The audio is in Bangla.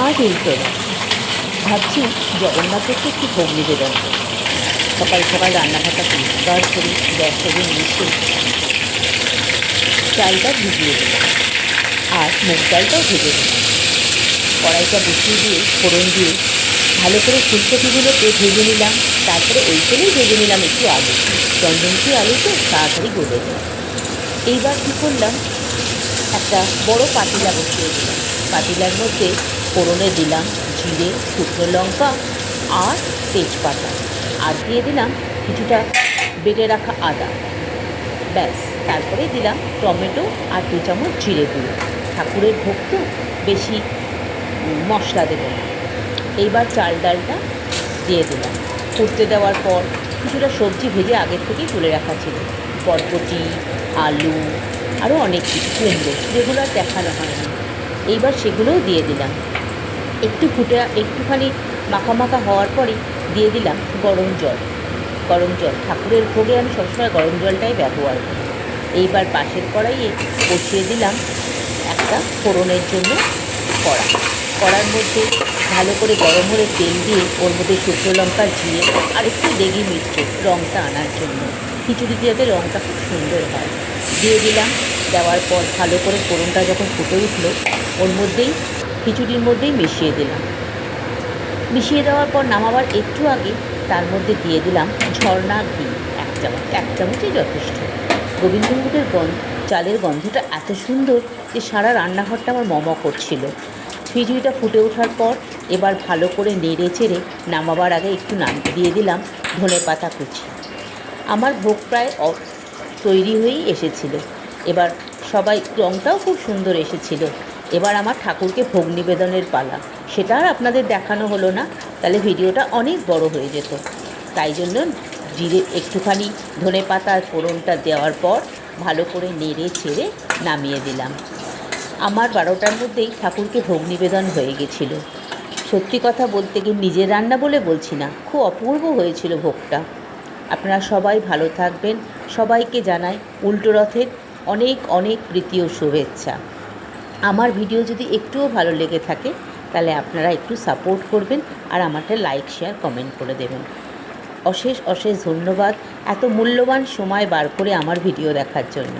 আজ এই তো ভাবছি জগন্নাথকে একটু ভোগ নিবেদন করব। সকাল সকাল রান্নাঘরটা পরিষ্কার করে গ্যাস থেকে নিচে চালটা ভিজিয়ে দিলাম আর মুগ ডালটাও ভেজে দিলাম। কড়াইটা বসিয়ে দিয়ে ফোড়ন দিয়ে ভালো করে ফুলকপিগুলোকে ভেজে নিলাম। তারপরে ওই তেলেই ভেজে নিলাম একটু আলু, চন্দ্রমুখী আলু তো তাড়াতাড়ি গলে যায়। এইবার কী করলাম, একটা বড় পাতিলা বসিয়ে দিলাম। পাতিলার মধ্যে ফোড়নে দিলাম জিরে, শুকনো লঙ্কা আর তেজপাতা, আর দিয়ে দিলাম কিছুটা বেটে রাখা আদা। ব্যাস, তারপরে দিলাম টমেটো আর 2 চামচ জিরে গুঁড়ো। ঠাকুরের ভোগ তো, বেশি মশলা দেবো না। এইবার চাল ডালটা দিয়ে দিলাম। ফুটতে দেওয়ার পর কিছুটা সবজি ভেজে আগের থেকেই তুলে রাখা ছিল, বরবটি, আলু, আরও অনেক কিছু, কুমড়ো, যেগুলো আর দেখানো হয়নি। এইবার সেগুলোও দিয়ে দিলাম। একটুখানি মাখা মাখা হওয়ার পরে দিয়ে দিলাম গরম জল। ঠাকুরের ভোগে আমি সবসময় গরম জলটাই ব্যবহার করি। এইবার পাশের কড়াইয়ে বসিয়ে দিলাম একটা ফোড়নের জন্য কড়ার মধ্যে ভালো করে গরম হলে তেল দিয়ে ওর মধ্যে শুকনো লঙ্কা, জিরে আর একটু দেগি মিষ্টি রঙটা আনার জন্য, খিচুড়িতে যাতে রঙটা খুব সুন্দর হয়, দিয়ে দিলাম। দেওয়ার পর ভালো করে ফোড়নটা যখন ফুটে উঠলো, ওর মধ্যেই খিচুড়ির মধ্যেই মিশিয়ে দিলাম। মিশিয়ে দেওয়ার পর নামাবার একটু আগে তার মধ্যে দিয়ে দিলাম ঝর্ণা ঘি 1 চামচ। 1 চামচই যথেষ্ট। গোবিন্দভোগের চালের গন্ধটা এত সুন্দর যে সারা রান্নাঘরটা আমার মম করছিল। খিচুড়িটা ফুটে ওঠার পর এবার ভালো করে নেড়ে চেড়ে নামাবার আগে একটু দিয়ে দিলাম ধনেপাতা কুচি। আমার ভোগ প্রায় তৈরি হয়েই এসেছিল। এবার সবাই, রঙটাও খুব সুন্দর এসেছিল। এবার আমার ঠাকুরকে ভোগ নিবেদনের পালা। সেটা আর আপনাদের দেখানো হলো না, তাহলে ভিডিওটা অনেক বড় হয়ে যেত। তাই জন্য জিরে একটুখানি ধনেপাতা আর ফোড়নটা দেওয়ার পর ভালো করে নেড়ে চেড়ে নামিয়ে দিলাম। আমার 12টার মধ্যেই ঠাকুরকে ভোগ নিবেদন হয়ে গেছিল। সত্যি কথা বলতে গিয়ে নিজের রান্না বলে বলছি না, খুব অপূর্ব হয়েছিল ভোগটা। আপনারা সবাই ভালো থাকবেন। সবাইকে জানাই উল্টো রথের অনেক অনেক প্রীতি ও শুভেচ্ছা। আমার ভিডিও যদি একটুও ভালো লেগে থাকে তাহলে আপনারা একটু সাপোর্ট করবেন আর আমারটা লাইক, শেয়ার, কমেন্ট করে দেবেন। অশেষ অশেষ ধন্যবাদ এত মূল্যবান সময় বার করে আমার ভিডিও দেখার জন্য।